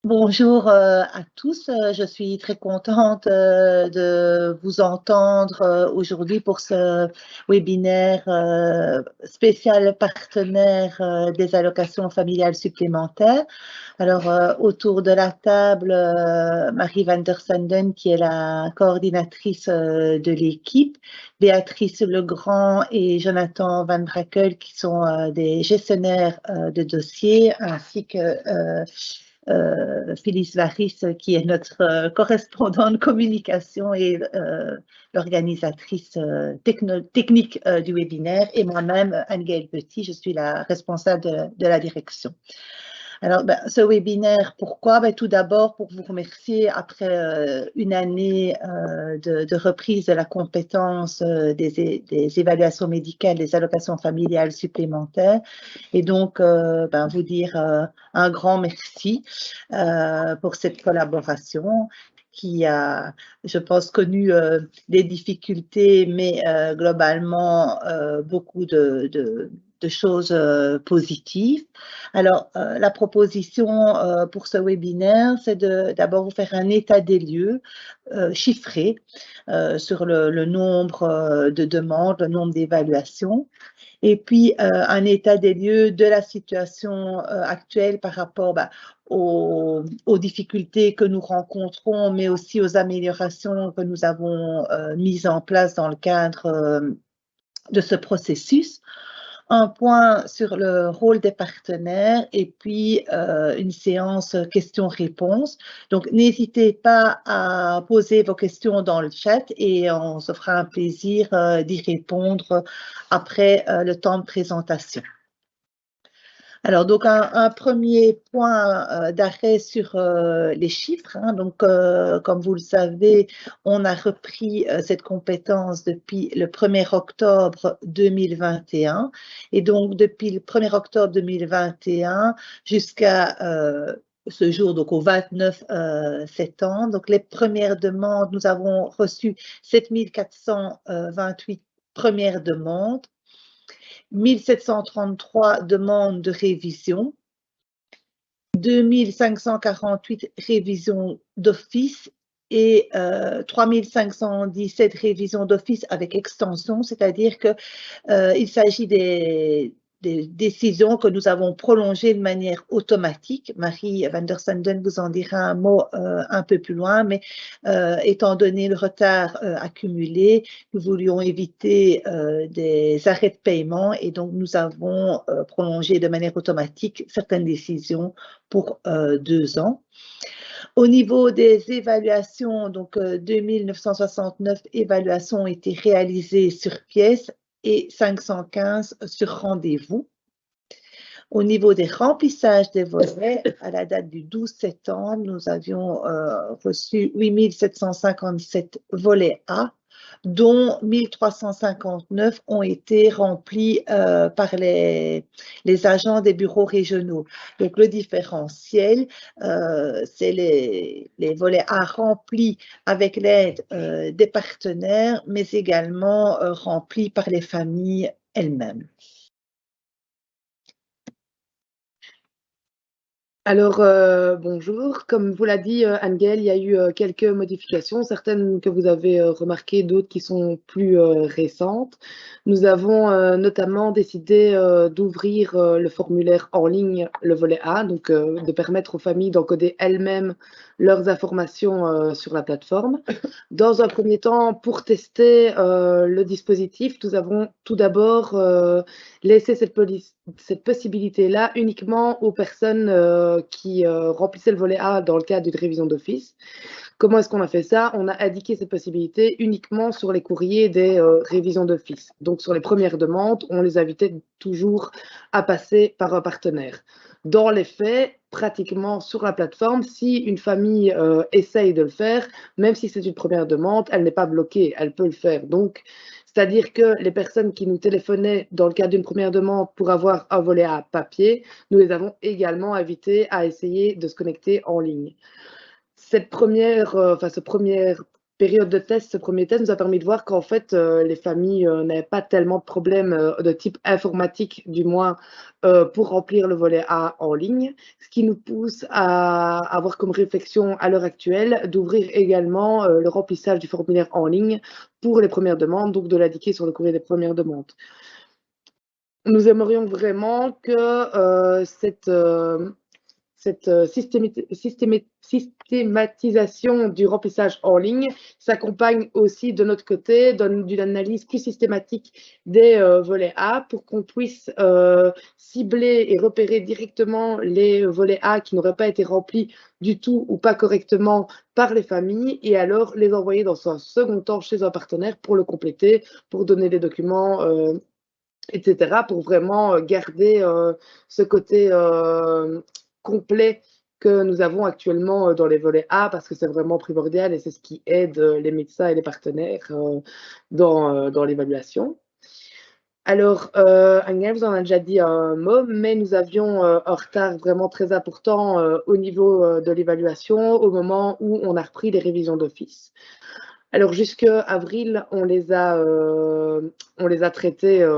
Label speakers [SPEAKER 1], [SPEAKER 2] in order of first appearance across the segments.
[SPEAKER 1] Bonjour à tous. Je suis très contente de vous entendre aujourd'hui pour ce webinaire spécial partenaire des allocations familiales supplémentaires. Alors, autour de la table, Marie van der Sanden, qui est la coordinatrice de l'équipe, Béatrice Legrand et Jonathan Van Brakel, qui sont des gestionnaires de dossiers, ainsi que Phyllis Varis, qui est notre correspondante communication et l'organisatrice technique du webinaire, et moi-même, Anne-Gaëlle Petit, je suis la responsable de la direction. Alors, ce webinaire, pourquoi? Tout d'abord, pour vous remercier après une année de reprise de la compétence des évaluations médicales, des allocations familiales supplémentaires, et donc vous dire un grand merci pour cette collaboration qui a, je pense, connu des difficultés, mais globalement beaucoup de choses positives. Alors, la proposition pour ce webinaire, c'est d'abord vous faire un état des lieux chiffré sur le nombre de demandes, le nombre d'évaluations, et puis un état des lieux de la situation actuelle par rapport aux difficultés que nous rencontrons, mais aussi aux améliorations que nous avons mises en place dans le cadre de ce processus. Un point sur le rôle des partenaires et puis une séance questions-réponses. Donc, n'hésitez pas à poser vos questions dans le chat et on se fera un plaisir d'y répondre après le temps de présentation. Alors, donc, un premier point d'arrêt sur les chiffres. Donc, comme vous le savez, on a repris cette compétence depuis le 1er octobre 2021. Et donc, depuis le 1er octobre 2021 jusqu'à ce jour, donc au 29 septembre, donc les premières demandes, nous avons reçu 7428 premières demandes. 1733 demandes de révision, 2548 révisions d'office et 3517 révisions d'office avec extension, c'est-à-dire qu'il s'agit des décisions que nous avons prolongées de manière automatique. Marie van der Sanden vous en dira un mot un peu plus loin, mais étant donné le retard accumulé, nous voulions éviter des arrêts de paiement et donc nous avons prolongé de manière automatique certaines décisions pour 2 ans. Au niveau des évaluations, donc 2969 évaluations ont été réalisées sur pièce et 515 sur rendez-vous. Au niveau des remplissages des volets, à la date du 12 septembre, nous avions reçu 8757 volets A, dont 1359 ont été remplis par les agents des bureaux régionaux. Donc, le différentiel, c'est les volets A remplis avec l'aide des partenaires, mais également remplis par les familles elles-mêmes.
[SPEAKER 2] Alors, bonjour. Comme vous l'a dit Anne-Gaëlle, il y a eu quelques modifications, certaines que vous avez remarquées, d'autres qui sont plus récentes. Nous avons notamment décidé d'ouvrir le formulaire en ligne, le volet A, donc de permettre aux familles d'encoder elles-mêmes leurs informations sur la plateforme. Dans un premier temps, pour tester le dispositif, nous avons tout d'abord laissé cette possibilité-là uniquement aux personnes qui remplissaient le volet A dans le cadre d'une révision d'office. Comment est-ce qu'on a fait ça? On a indiqué cette possibilité uniquement sur les courriers des révisions d'office. Donc, sur les premières demandes, on les invitait toujours à passer par un partenaire. Dans les faits, pratiquement sur la plateforme, si une famille essaye de le faire, même si c'est une première demande, elle n'est pas bloquée, elle peut le faire. Donc, c'est-à-dire que les personnes qui nous téléphonaient dans le cadre d'une première demande pour avoir un volet à papier, nous les avons également invités à essayer de se connecter en ligne. Ce premier période de test, ce premier test nous a permis de voir qu'en fait, les familles n'avaient pas tellement de problèmes de type informatique, du moins, pour remplir le volet A en ligne, ce qui nous pousse à avoir comme réflexion à l'heure actuelle d'ouvrir également le remplissage du formulaire en ligne pour les premières demandes, donc de l'indiquer sur le courrier des premières demandes. Nous aimerions vraiment que cette systématisation du remplissage en ligne s'accompagne aussi de notre côté d'une analyse plus systématique des volets A pour qu'on puisse cibler et repérer directement les volets A qui n'auraient pas été remplis du tout ou pas correctement par les familles et alors les envoyer dans un second temps chez un partenaire pour le compléter, pour donner les documents, etc., pour vraiment garder ce côté complet que nous avons actuellement dans les volets A, parce que c'est vraiment primordial et c'est ce qui aide les médecins et les partenaires dans l'évaluation. Alors, Agnès vous en a déjà dit un mot, mais nous avions un retard vraiment très important au niveau de l'évaluation au moment où on a repris les révisions d'office. Alors, jusqu'à avril, on les a traités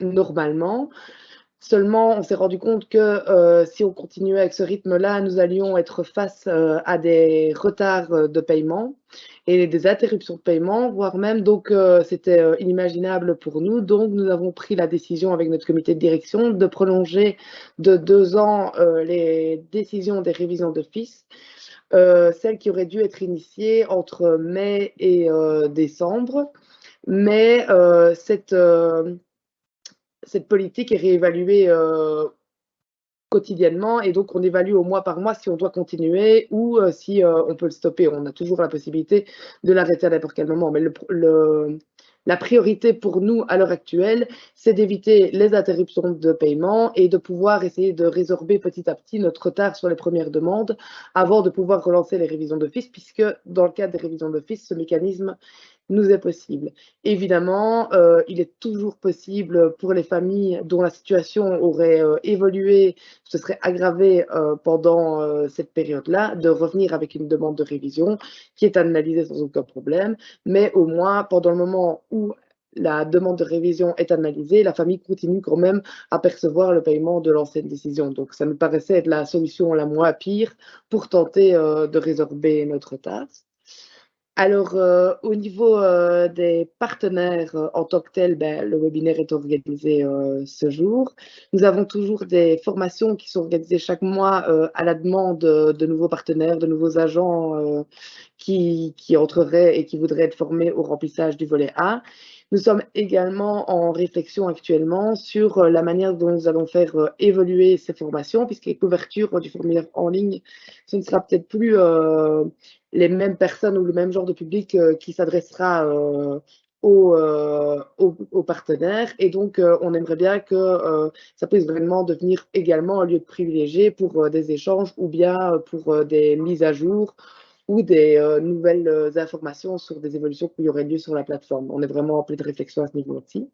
[SPEAKER 2] normalement. Seulement, on s'est rendu compte que si on continuait avec ce rythme-là, nous allions être face à des retards de paiement et des interruptions de paiement, voire même, donc c'était inimaginable pour nous. Donc, nous avons pris la décision avec notre comité de direction de prolonger de 2 ans les décisions des révisions d'office, celles qui auraient dû être initiées entre mai et décembre. Mais cette politique est réévaluée quotidiennement et donc on évalue au mois par mois si on doit continuer ou si on peut le stopper. On a toujours la possibilité de l'arrêter à n'importe quel moment. Mais la priorité pour nous à l'heure actuelle, c'est d'éviter les interruptions de paiement et de pouvoir essayer de résorber petit à petit notre retard sur les premières demandes avant de pouvoir relancer les révisions d'office, puisque dans le cadre des révisions d'office, ce mécanisme nous est possible. Évidemment, il est toujours possible pour les familles dont la situation aurait évolué, se serait aggravée pendant cette période-là, de revenir avec une demande de révision qui est analysée sans aucun problème, mais au moins pendant le moment où la demande de révision est analysée, la famille continue quand même à percevoir le paiement de l'ancienne décision. Donc ça nous paraissait être la solution la moins pire pour tenter de résorber notre retard. Alors, au niveau des partenaires en tant que tel, ben, le webinaire est organisé ce jour. Nous avons toujours des formations qui sont organisées chaque mois à la demande de nouveaux partenaires, de nouveaux agents qui entreraient et qui voudraient être formés au remplissage du volet A. Nous sommes également en réflexion actuellement sur la manière dont nous allons faire évoluer ces formations, puisque les couvertures du formulaire en ligne, ce ne sera peut-être plus les mêmes personnes ou le même genre de public qui s'adressera aux partenaires. Et donc, on aimerait bien que ça puisse vraiment devenir également un lieu de privilégié pour des échanges ou bien pour des mises à jour ou des nouvelles informations sur des évolutions qui auraient lieu sur la plateforme. On est vraiment en pleine réflexion à ce niveau-ci.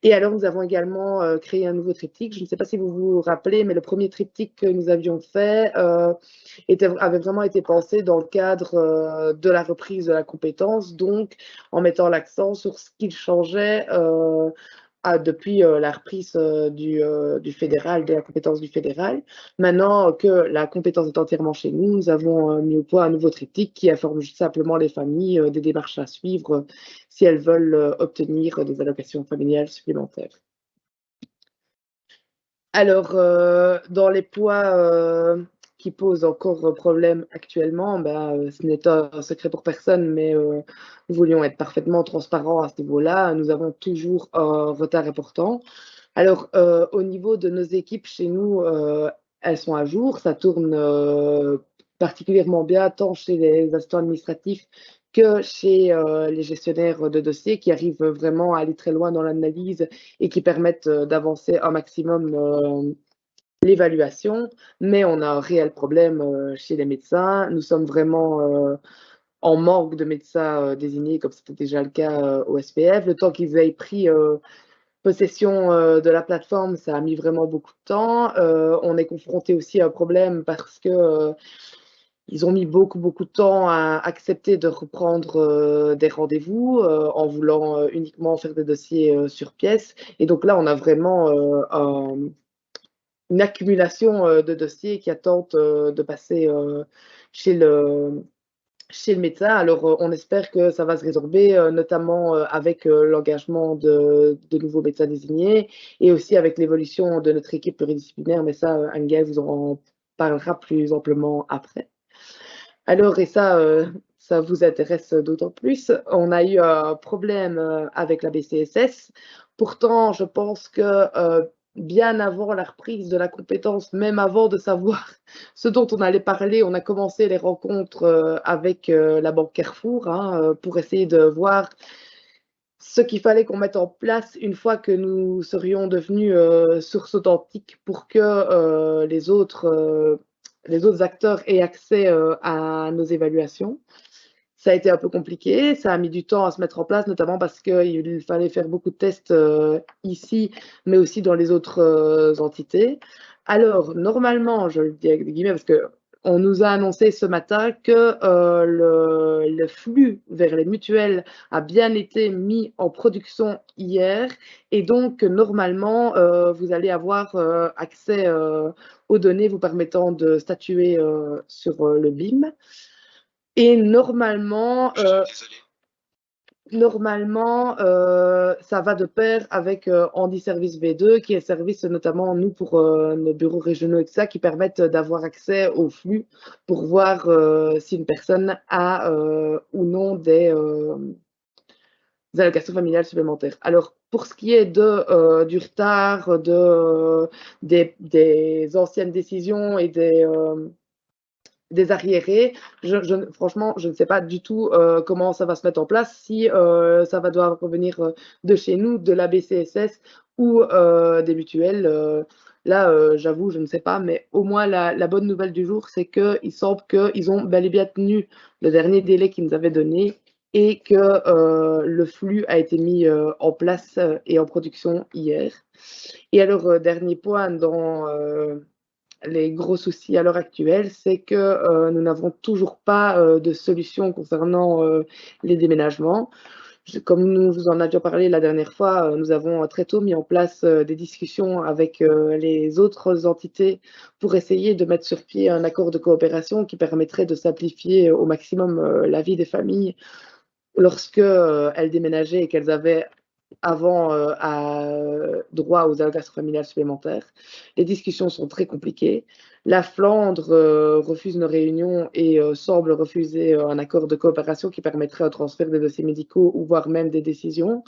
[SPEAKER 2] Et alors, nous avons également créé un nouveau triptyque. Je ne sais pas si vous vous rappelez, mais le premier triptyque que nous avions fait avait vraiment été pensé dans le cadre de la reprise de la compétence, donc en mettant l'accent sur ce qu'il changeait depuis la reprise du fédéral, de la compétence du fédéral. Maintenant que la compétence est entièrement chez nous, nous avons mis au point un nouveau triptyque qui informe simplement les familles des démarches à suivre si elles veulent obtenir des allocations familiales supplémentaires. Alors, dans les poids qui posent encore problème actuellement, ben, ce n'est un secret pour personne, mais nous voulions être parfaitement transparents à ce niveau-là. Nous avons toujours un retard important. Alors, au niveau de nos équipes chez nous, elles sont à jour. Ça tourne particulièrement bien, tant chez les assistants administratifs que chez les gestionnaires de dossiers qui arrivent vraiment à aller très loin dans l'analyse et qui permettent d'avancer un maximum l'évaluation. Mais on a un réel problème chez les médecins. Nous sommes vraiment en manque de médecins désignés, comme c'était déjà le cas au SPF. Le temps qu'ils aient pris possession de la plateforme, ça a mis vraiment beaucoup de temps. On est confronté aussi à un problème parce que ils ont mis beaucoup de temps à accepter de reprendre des rendez-vous en voulant uniquement faire des dossiers sur pièce. Et donc là, on a vraiment une accumulation de dossiers qui attendent de passer chez le médecin. Alors, on espère que ça va se résorber, notamment avec l'engagement de nouveaux médecins désignés et aussi avec l'évolution de notre équipe pluridisciplinaire. Mais ça, Angel vous en parlera plus amplement après. Alors, et ça vous intéresse d'autant plus, on a eu un problème avec la BCSS. Pourtant, je pense que bien avant la reprise de la compétence, même avant de savoir ce dont on allait parler, on a commencé les rencontres avec la banque Carrefour hein, pour essayer de voir ce qu'il fallait qu'on mette en place une fois que nous serions devenus source authentique pour que les autres acteurs aient accès à nos évaluations. Ça a été un peu compliqué, ça a mis du temps à se mettre en place, notamment parce qu'il fallait faire beaucoup de tests ici, mais aussi dans les autres entités. Alors, normalement, je le dis avec des guillemets, parce qu'on nous a annoncé ce matin que le flux vers les mutuelles a bien été mis en production hier, et donc normalement, vous allez avoir accès aux données vous permettant de statuer sur le BIM. Et normalement, ça va de pair avec Handy Service V2, qui est service notamment, nous, pour nos bureaux régionaux et tout ça, qui permettent d'avoir accès au flux pour voir si une personne a ou non des allocations familiales supplémentaires. Alors, pour ce qui est du retard, des anciennes décisions et des arriérés, franchement, je ne sais pas du tout comment ça va se mettre en place, si ça va devoir revenir de chez nous, de la BCSS ou des mutuelles. Là, j'avoue, je ne sais pas, mais au moins la bonne nouvelle du jour, c'est qu'il semble qu'ils ont bel et bien tenu le dernier délai qu'ils nous avaient donné et que le flux a été mis en place et en production hier. Et alors, dernier point dans les gros soucis à l'heure actuelle, c'est que nous n'avons toujours pas de solution concernant les déménagements. Comme nous vous en avions parlé la dernière fois, nous avons très tôt mis en place des discussions avec les autres entités pour essayer de mettre sur pied un accord de coopération qui permettrait de simplifier au maximum la vie des familles lorsque elles déménageaient et qu'elles avaient avant droit aux allocations familiales supplémentaires. Les discussions sont très compliquées. La Flandre refuse nos réunions et semble refuser un accord de coopération qui permettrait un transfert des dossiers médicaux ou voire même des décisions.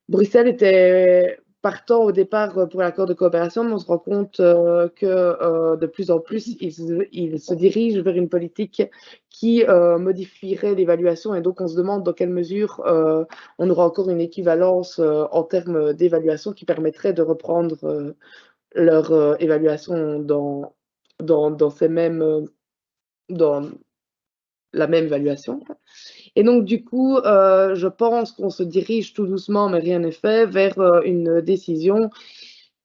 [SPEAKER 2] Bruxelles était partant au départ pour l'accord de coopération, mais on se rend compte que de plus en plus, il se dirige vers une politique qui modifierait l'évaluation et donc on se demande dans quelle mesure on aura encore une équivalence en termes d'évaluation qui permettrait de reprendre leur évaluation dans la même évaluation. Et donc, du coup, je pense qu'on se dirige tout doucement, mais rien n'est fait, vers une décision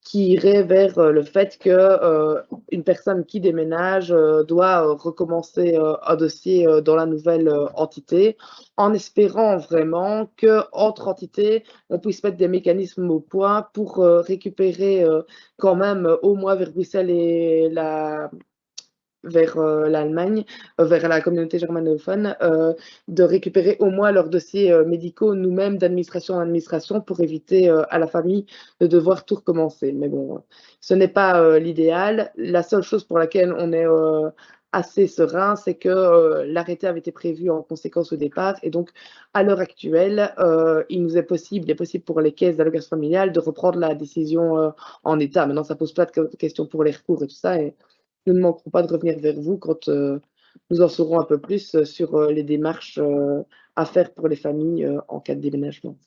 [SPEAKER 2] qui irait vers le fait qu'une personne qui déménage doit recommencer un dossier dans la nouvelle entité, en espérant vraiment qu'entre entités, on puisse mettre des mécanismes au point pour récupérer quand même au moins vers Bruxelles et vers l'Allemagne, vers la communauté germanophone, de récupérer au moins leurs dossiers médicaux nous-mêmes d'administration en administration pour éviter à la famille de devoir tout recommencer. Mais bon, ce n'est pas l'idéal. La seule chose pour laquelle on est assez serein, c'est que l'arrêté avait été prévu en conséquence au départ et donc à l'heure actuelle, il est possible pour les caisses d'allocation familiale de reprendre la décision en état. Maintenant, ça pose pas de questions pour les recours et tout ça. Et nous ne manquerons pas de revenir vers vous quand nous en saurons un peu plus sur les démarches à faire pour les familles en cas de déménagement.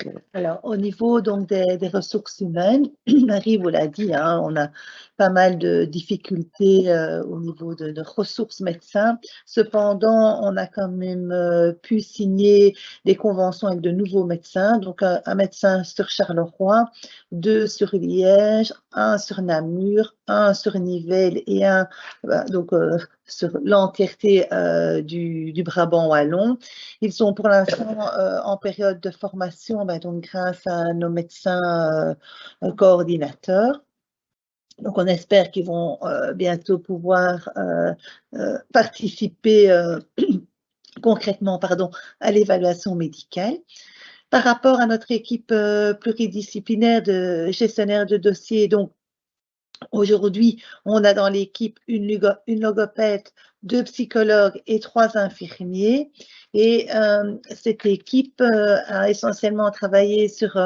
[SPEAKER 1] Voilà. Alors, au niveau donc des ressources humaines, Marie vous l'a dit, hein, on a pas mal de difficultés au niveau de ressources médecins. Cependant, on a quand même pu signer des conventions avec de nouveaux médecins. Donc, un médecin sur Charleroi, 2 sur Liège, un sur Namur, un sur Nivelles et un donc sur l'entièreté du Brabant wallon. Ils sont pour l'instant en période de formation, donc grâce à nos médecins coordinateurs. Donc, on espère qu'ils vont bientôt pouvoir participer concrètement à l'évaluation médicale. Par rapport à notre équipe pluridisciplinaire de gestionnaires de dossiers, donc aujourd'hui, on a dans l'équipe une logopède, 2 psychologues et 3 infirmiers. Et cette équipe a essentiellement travaillé sur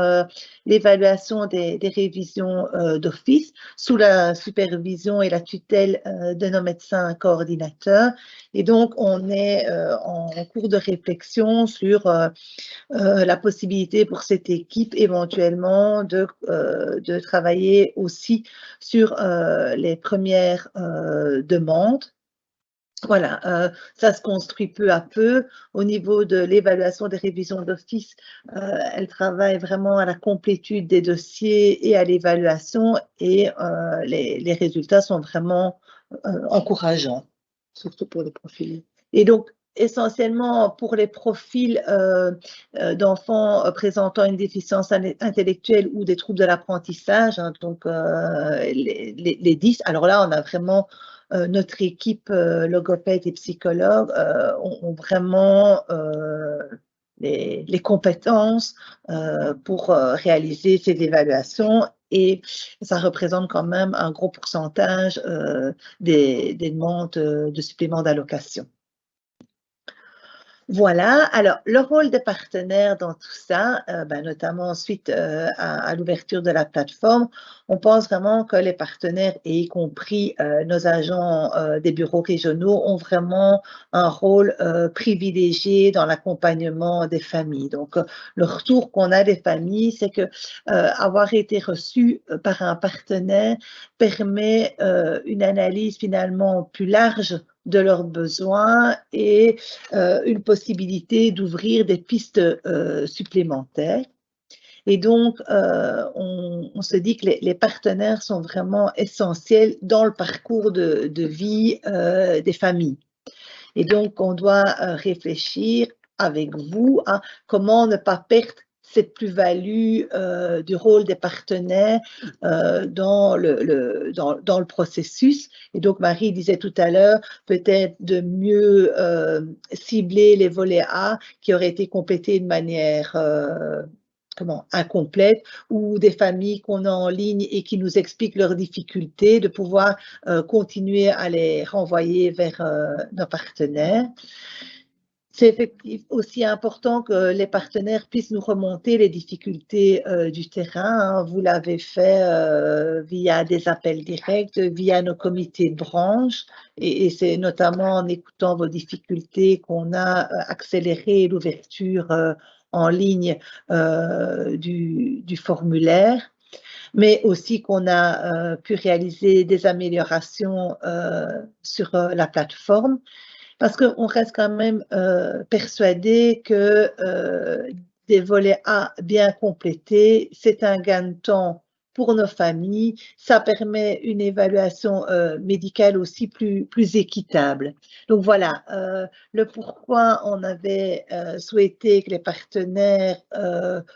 [SPEAKER 1] l'évaluation des révisions d'office sous la supervision et la tutelle de nos médecins coordinateurs. Et donc, on est en cours de réflexion sur la possibilité pour cette équipe éventuellement de travailler aussi sur les premières demandes. Voilà, ça se construit peu à peu. Au niveau de l'évaluation des révisions d'office, elle travaille vraiment à la complétude des dossiers et à l'évaluation et les résultats sont vraiment encourageants.
[SPEAKER 2] Surtout pour les profils.
[SPEAKER 1] Et donc, essentiellement pour les profils d'enfants présentant une déficience intellectuelle ou des troubles de l'apprentissage, donc les 10. Alors là, on a vraiment notre équipe logopède et psychologue ont vraiment les compétences pour réaliser ces évaluations et ça représente quand même un gros pourcentage des demandes de supplément d'allocation. Voilà, alors le rôle des partenaires dans tout ça, notamment suite à l'ouverture de la plateforme, on pense vraiment que les partenaires, et y compris nos agents des bureaux régionaux, ont vraiment un rôle privilégié dans l'accompagnement des familles. Donc, le retour qu'on a des familles, c'est que avoir été reçu par un partenaire permet une analyse finalement plus large de leurs besoins et une possibilité d'ouvrir des pistes supplémentaires. Et donc, on se dit que les partenaires sont vraiment essentiels dans le parcours de vie des familles. Et donc, on doit réfléchir avec vous à comment ne pas perdre cette plus-value du rôle des partenaires dans le processus. Et donc, Marie disait tout à l'heure, peut-être de mieux cibler les volets A qui auraient été complétés de manière incomplète, ou des familles qu'on a en ligne et qui nous expliquent leurs difficultés, de pouvoir continuer à les renvoyer vers nos partenaires. C'est effectivement aussi important que les partenaires puissent nous remonter les difficultés du terrain. Hein. Vous l'avez fait via des appels directs, via nos comités de branche, et c'est notamment en écoutant vos difficultés qu'on a accéléré l'ouverture en ligne du formulaire, mais aussi qu'on a pu réaliser des améliorations sur la plateforme. Parce qu'on reste quand même persuadé que des volets A bien complétés, c'est un gain de temps pour nos familles. Ça permet une évaluation médicale aussi plus équitable. Donc voilà, le pourquoi on avait souhaité que les partenaires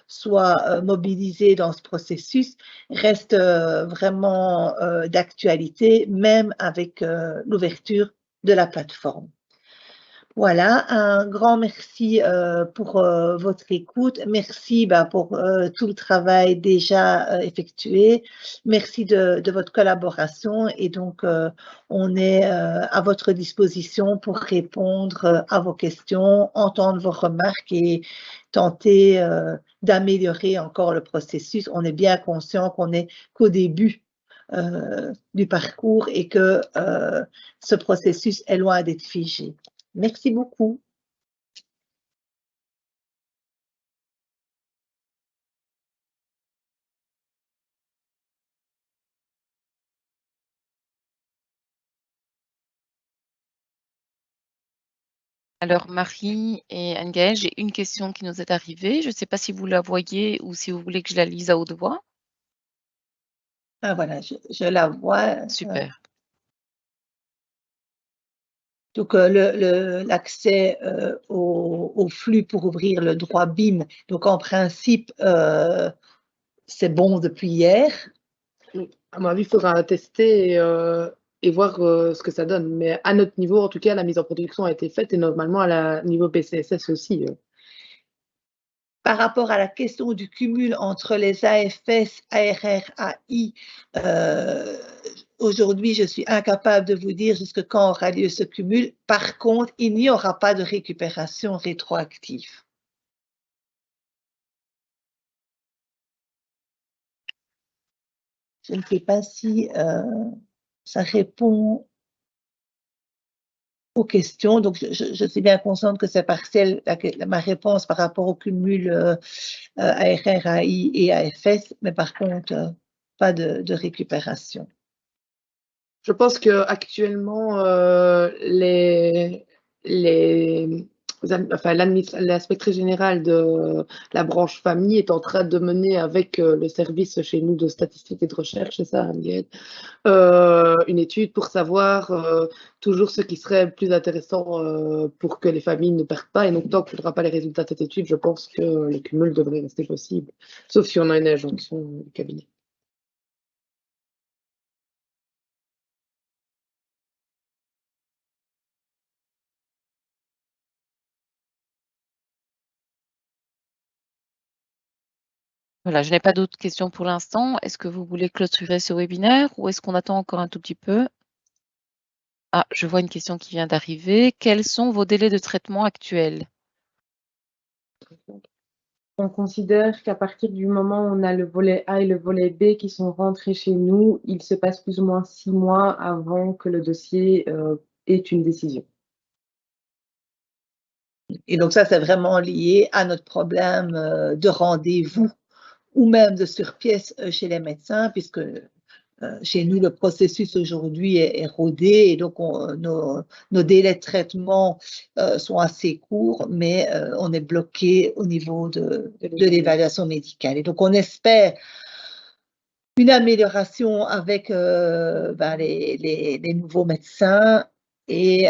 [SPEAKER 1] soient mobilisés dans ce processus reste vraiment d'actualité, même avec l'ouverture de la plateforme. Voilà, un grand merci pour votre écoute. Merci pour tout le travail déjà effectué. Merci de votre collaboration et donc on est à votre disposition pour répondre à vos questions, entendre vos remarques et tenter d'améliorer encore le processus. On est bien conscient qu'on n'est qu'au début du parcours et que ce processus est loin d'être figé. Merci beaucoup.
[SPEAKER 3] Alors Marie et Anne-Gaëlle, j'ai une question qui nous est arrivée. Je ne sais pas si vous la voyez ou si vous voulez que je la lise à haute voix.
[SPEAKER 1] Ah voilà, je la vois.
[SPEAKER 3] Super.
[SPEAKER 1] Donc, l'accès au flux pour ouvrir le droit BIM. Donc, en principe, c'est bon depuis hier.
[SPEAKER 2] Oui. À mon avis, il faudra tester et voir ce que ça donne. Mais à notre niveau, en tout cas, la mise en production a été faite et normalement, à la niveau BCSS aussi.
[SPEAKER 1] Par rapport à la question du cumul entre les AFS, ARRAI, aujourd'hui, je suis incapable de vous dire jusqu'à quand aura lieu ce cumul. Par contre, il n'y aura pas de récupération rétroactive. Je ne sais pas si ça répond aux questions. Donc, je suis bien consciente que c'est partiel, ma réponse par rapport au cumul ARRAI et AFS, mais par contre, pas de récupération.
[SPEAKER 2] Je pense qu'actuellement, l'inspectrice générale de la branche famille est en train de mener avec le service chez nous de statistiques et de recherche, c'est ça, Anne-Guède, une étude pour savoir toujours ce qui serait plus intéressant pour que les familles ne perdent pas. Et donc, tant qu'il n'y aura pas les résultats de cette étude, je pense que le cumul devrait rester possible, sauf si on a une injonction du cabinet.
[SPEAKER 3] Voilà, je n'ai pas d'autres questions pour l'instant. Est-ce que vous voulez clôturer ce webinaire ou est-ce qu'on attend encore un tout petit peu? Ah, je vois une question qui vient d'arriver. Quels sont vos délais de traitement actuels?
[SPEAKER 4] On considère qu'à partir du moment où on a le volet A et le volet B qui sont rentrés chez nous, il se passe plus ou moins 6 mois avant que le dossier ait une décision.
[SPEAKER 1] Et donc ça, c'est vraiment lié à notre problème de rendez-vous ou même de surpièce chez les médecins, puisque chez nous, le processus aujourd'hui est rodé et donc nos délais de traitement sont assez courts, mais on est bloqué au niveau de l'évaluation médicale. Et donc, on espère une amélioration avec les nouveaux médecins et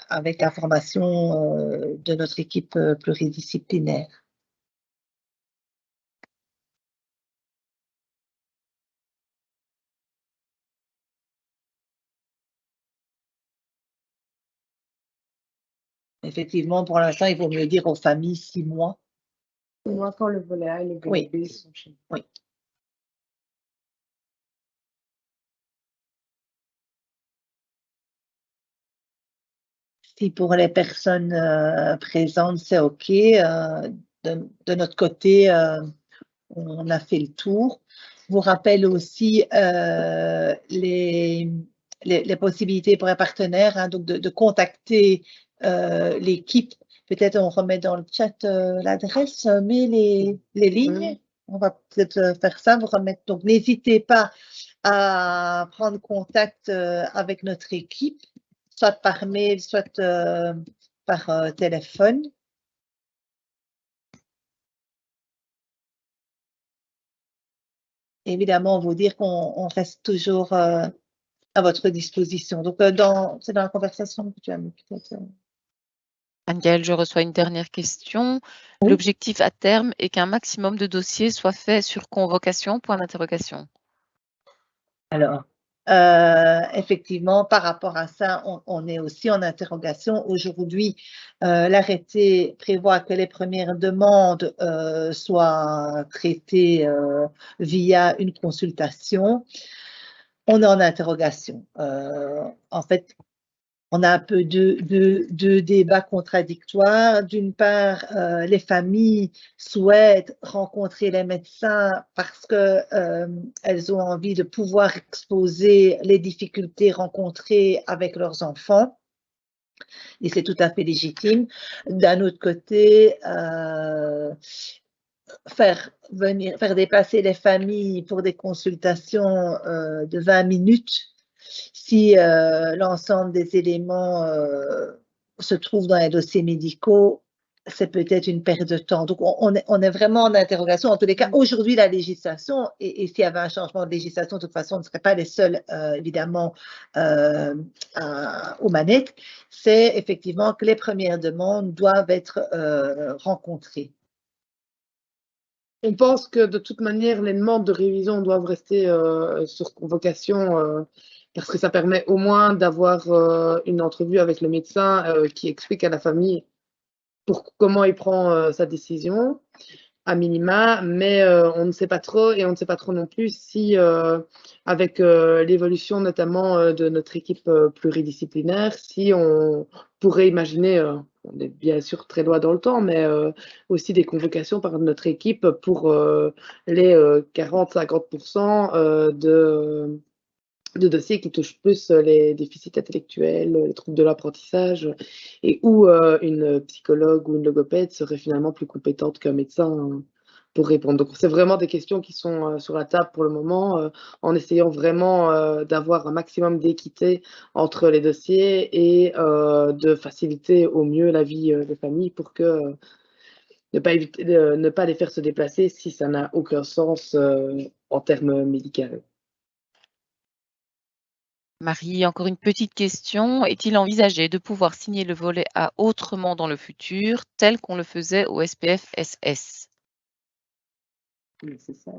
[SPEAKER 1] avec la formation de notre équipe pluridisciplinaire. Effectivement, pour l'instant, il vaut mieux dire aux familles 6 mois.
[SPEAKER 4] 6 mois quand le volet A et le volet B sont chez nous.
[SPEAKER 1] Oui. Si pour les personnes présentes, c'est OK. De notre côté, on a fait le tour. Je vous rappelle aussi les possibilités pour un partenaire, hein, donc de contacter l'équipe. Peut-être on remet dans le chat l'adresse, mais les lignes. On va peut-être faire ça, vous remettre. Donc, n'hésitez pas à prendre contact avec notre équipe, soit par mail, soit par téléphone. Évidemment, vous dire qu'on reste toujours à votre disposition. Donc, c'est dans la conversation que tu as mis peut-être.
[SPEAKER 3] Anne-Gaëlle, je reçois une dernière question.
[SPEAKER 1] Oui.
[SPEAKER 3] L'objectif à terme est qu'un maximum de dossiers soit fait sur convocation, point d'interrogation.
[SPEAKER 1] Alors, effectivement, par rapport à ça, on est aussi en interrogation. Aujourd'hui, l'arrêté prévoit que les premières demandes soient traitées via une consultation. On est en interrogation. En fait, on a un peu deux débats contradictoires. D'une part, les familles souhaitent rencontrer les médecins parce qu'elles ont envie de pouvoir exposer les difficultés rencontrées avec leurs enfants. Et c'est tout à fait légitime. D'un autre côté, faire déplacer les familles pour des consultations de 20 minutes, si l'ensemble des éléments se trouvent dans les dossiers médicaux, c'est peut-être une perte de temps. Donc, on est vraiment en interrogation. En tous les cas, aujourd'hui, la législation, et s'il y avait un changement de législation, de toute façon, on ne serait pas les seuls, évidemment, aux manettes, c'est effectivement que les premières demandes doivent être rencontrées.
[SPEAKER 2] On pense que de toute manière, les demandes de révision doivent rester sur convocation parce que ça permet au moins d'avoir une entrevue avec le médecin qui explique à la famille comment il prend sa décision, à minima, mais on ne sait pas trop et on ne sait pas trop non plus si, avec l'évolution notamment de notre équipe pluridisciplinaire, si on pourrait imaginer, on est bien sûr très loin dans le temps, mais aussi des convocations par notre équipe pour les 40-50% de dossiers qui touchent plus les déficits intellectuels, les troubles de l'apprentissage, et où une psychologue ou une logopède serait finalement plus compétente qu'un médecin pour répondre. Donc, c'est vraiment des questions qui sont sur la table pour le moment, en essayant vraiment d'avoir un maximum d'équité entre les dossiers et de faciliter au mieux la vie des familles pour que ne pas les faire se déplacer si ça n'a aucun sens en termes médicaux.
[SPEAKER 3] Marie, encore une petite question. Est-il envisagé de pouvoir signer le volet A autrement dans le futur, tel qu'on le faisait au SPF SS?
[SPEAKER 2] C'est ça.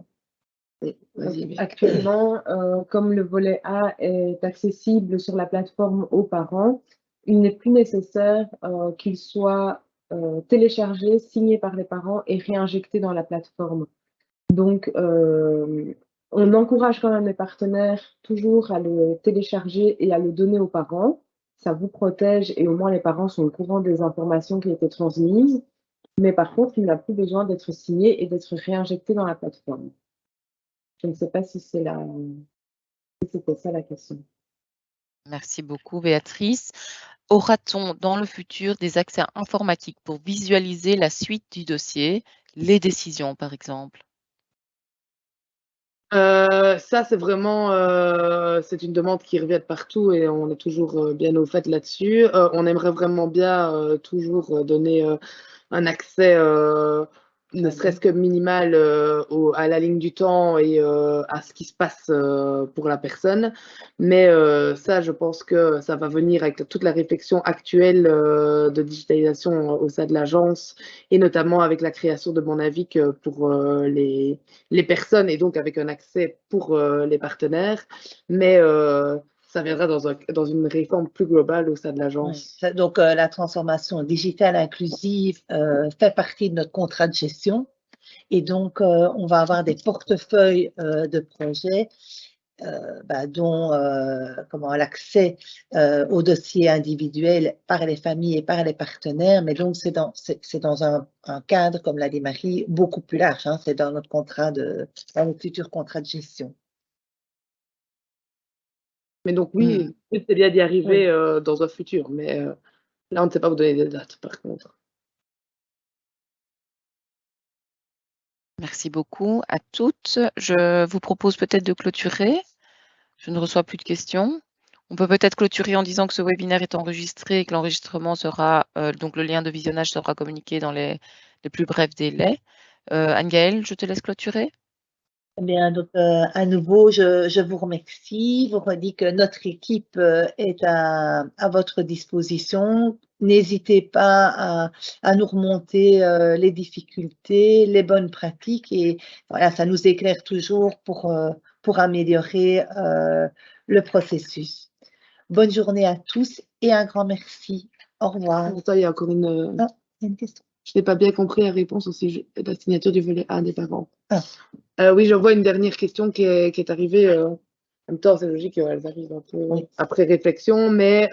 [SPEAKER 4] Actuellement, comme le volet A est accessible sur la plateforme aux parents, il n'est plus nécessaire qu'il soit téléchargé, signé par les parents et réinjecté dans la plateforme. Donc, on encourage quand même les partenaires toujours à le télécharger et à le donner aux parents. Ça vous protège et au moins les parents sont au courant des informations qui étaient transmises. Mais par contre, il n'a plus besoin d'être signé et d'être réinjecté dans la plateforme. Je ne sais pas si c'était ça la question.
[SPEAKER 3] Merci beaucoup, Béatrice. Aura-t-on dans le futur des accès informatiques pour visualiser la suite du dossier, les décisions par exemple?
[SPEAKER 2] Ça, c'est vraiment c'est une demande qui revient de partout et on est toujours bien au fait là-dessus. On aimerait vraiment bien toujours donner un accès ne serait-ce que minimal à la ligne du temps et à ce qui se passe pour la personne. Mais ça, je pense que ça va venir avec toute la réflexion actuelle de digitalisation au sein de l'agence et notamment avec la création de mon avis que pour les personnes et donc avec un accès pour les partenaires. Mais ça viendra dans une réforme plus globale au sein de l'agence.
[SPEAKER 1] Oui. Donc, la transformation digitale inclusive fait partie de notre contrat de gestion. Et donc, on va avoir des portefeuilles de projets dont l'accès aux dossiers individuels par les familles et par les partenaires. Mais donc, c'est dans un cadre, comme l'a dit Marie, beaucoup plus large. Hein, c'est dans notre futur contrat de gestion.
[SPEAKER 2] Mais donc oui, c'est bien d'y arriver dans un futur, mais là, on ne sait pas vous donner des dates par contre.
[SPEAKER 3] Merci beaucoup à toutes. Je vous propose peut-être de clôturer. Je ne reçois plus de questions. On peut peut-être clôturer en disant que ce webinaire est enregistré et que l'enregistrement sera, donc le lien de visionnage sera communiqué dans les plus brefs délais. Anne-Gaëlle, je te laisse clôturer.
[SPEAKER 1] Bien, donc à nouveau, je vous remercie. Vous redis que notre équipe est à votre disposition. N'hésitez pas à nous remonter les difficultés, les bonnes pratiques et voilà, ça nous éclaire toujours pour améliorer le processus. Bonne journée à tous et un grand merci. Au revoir.
[SPEAKER 2] Il y a encore une
[SPEAKER 1] question.
[SPEAKER 2] Je n'ai pas bien compris la réponse aussi de la signature du volet A des parents. Oui, je vois une dernière question qui est arrivée. En même temps, c'est logique qu'elles arrivent un peu après réflexion, mais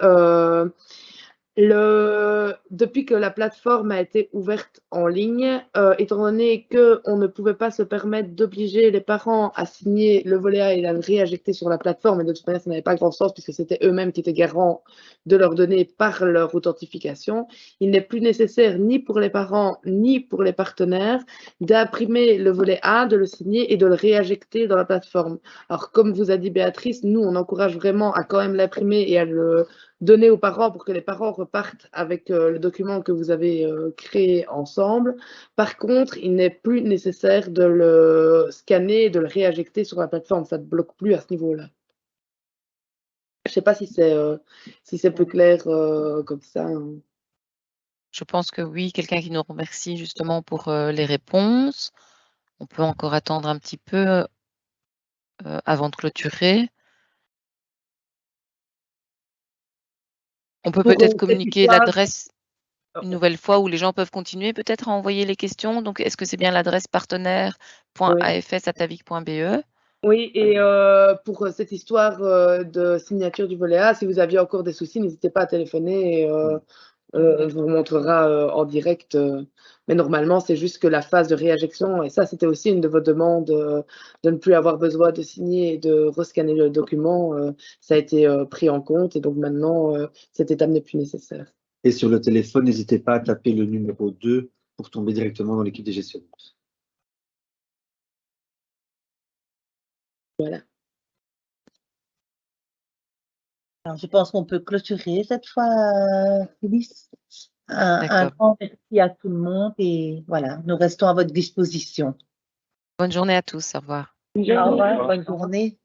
[SPEAKER 2] depuis que la plateforme a été ouverte en ligne, étant donné qu'on ne pouvait pas se permettre d'obliger les parents à signer le volet A et à le réinjecter sur la plateforme, et de toute manière, ça n'avait pas grand sens puisque c'était eux-mêmes qui étaient garants de leurs données par leur authentification, il n'est plus nécessaire ni pour les parents ni pour les partenaires d'imprimer le volet A, de le signer et de le réinjecter dans la plateforme. Alors, comme vous a dit Béatrice, nous, on encourage vraiment à quand même l'imprimer et à le donner aux parents pour que les parents repartent avec le document que vous avez créé ensemble. Par contre, il n'est plus nécessaire de le scanner et de le réinjecter sur la plateforme. Ça ne bloque plus à ce niveau-là. Je ne sais pas si c'est plus clair comme ça. Hein.
[SPEAKER 3] Je pense que oui, quelqu'un qui nous remercie justement pour les réponses. On peut encore attendre un petit peu avant de clôturer. On peut peut-être communiquer l'adresse une nouvelle fois où les gens peuvent continuer peut-être à envoyer les questions. Donc, est-ce que c'est bien l'adresse partenaire.afs@avic.be?
[SPEAKER 2] Oui, et pour cette histoire de signature du volet A, si vous aviez encore des soucis, n'hésitez pas à téléphoner et on vous montrera en direct. Mais normalement, c'est juste que la phase de réinjection, et ça, c'était aussi une de vos demandes de ne plus avoir besoin de signer et de rescanner le document, ça a été pris en compte et donc maintenant, cette étape n'est plus nécessaire.
[SPEAKER 5] Et sur le téléphone, n'hésitez pas à taper le numéro 2 pour tomber directement dans l'équipe des gestionnaires.
[SPEAKER 2] Voilà.
[SPEAKER 1] Alors, je pense qu'on peut clôturer cette fois, Phyllis. Un
[SPEAKER 3] D'accord.
[SPEAKER 1] grand merci à tout le monde et voilà, nous restons à votre disposition.
[SPEAKER 3] Bonne journée à tous. Au revoir.
[SPEAKER 1] Au revoir, bonne journée.